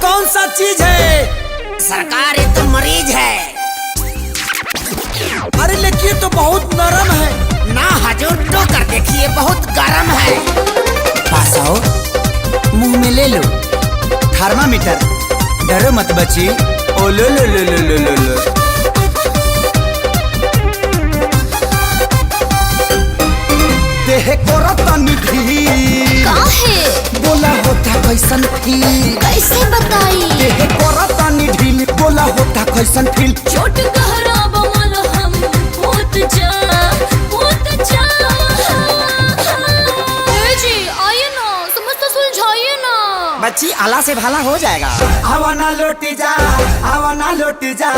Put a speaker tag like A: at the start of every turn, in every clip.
A: कौन सा चीज है?
B: सरकार ये तो मरीज है।
A: अरे लेकिन तो बहुत नरम है।
B: ना हजूर, तो कर देखिए, बहुत गर्म है।
A: पास आओ, मुंह में ले लो थर्मामीटर। डरो मत बची। ओ लो लो लो लो लो लो लो। देह को रतनी भी
C: काहे?
A: बोला होता कैसन फील?
C: कैसे बताई?
A: देह को रतनी ढील, बोला होता कैसन फील?
C: चोट गहरा बमल हम होत जा जी, आइए ना, समझ सुलझाइए ना।
B: बच्ची आला से भाला हो जाएगा।
A: आवाना लौटी जा, आवाना लौटी जा,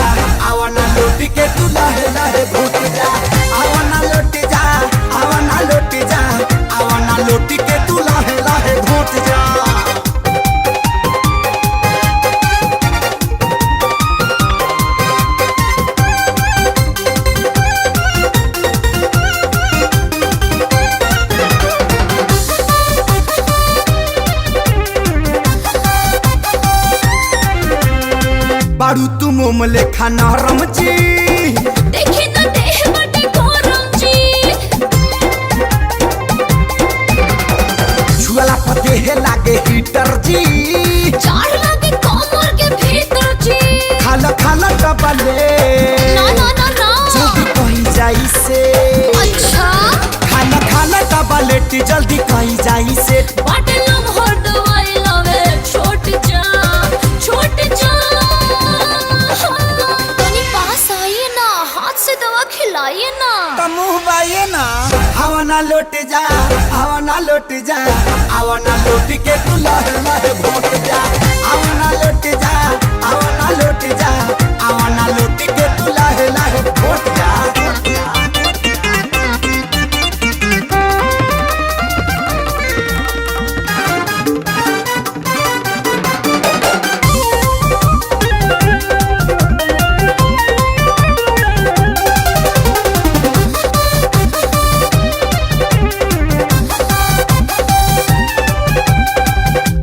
A: आवाना लौटी के तू लहे लहे भूत जा। आवाना लौटी जा, आवाना लौटी जा, आवाना लौटी के तू लहे लहे भूत जा। बारू तू मोम लेखा नरम जी,
C: देखी तो देह बटे गरम जी।
A: छुआला पर देह लागे हीटर जी।
C: चार लागे कमर के भीतर जी।
A: खाला खाला डबले
C: ना ना ना ना।
A: जल्दी कहीं जाई से।
C: अच्छा
A: खाला खाला डबलेटी जल्दी कहीं जाई से।
C: बाटे लम्हर दवाई लावे, छोट जा छोट जा। तनी पास आइए ना, हाथ से दवा खिलाइए ना।
A: तो मुँह बाइए ना। आवाना लौट जा, आवाना लौट जा, आवाना लौट के तू लहे लहे भोट जा। आवाना लौट जा, आवाना लौट जा, आवाना लौट के तू लहे लहे भोट जा।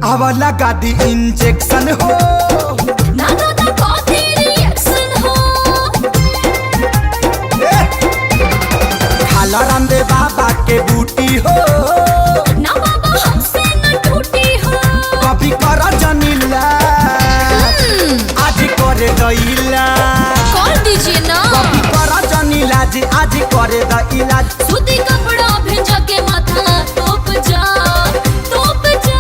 A: आवाला गाड़ी इंजेक्शन हो,
C: ना ना ना कॉफी रिएक्शन हो।
A: खाला रामदेव बाबा के बूटी हो।
C: ना बाबा हमसे न टूटी हो।
A: कभी कर जनीला, आज करे दैला।
C: कर दीजिए ना।
A: कभी कर जनीला जी, आज करे द इलाज।
C: सूती कपड़ा भेजा के माथा तोप जा तोप जा।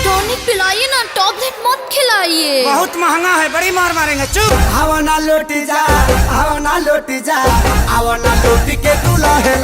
C: टॉनिक पिलाइए ना, टॉबलेट मत खिलाइए।
B: बहुत महंगा है, बड़ी मार मारेंगे। चुप।
A: आवाना लौट जा, आवाना लौट जा, आवाना लौट के तू लहे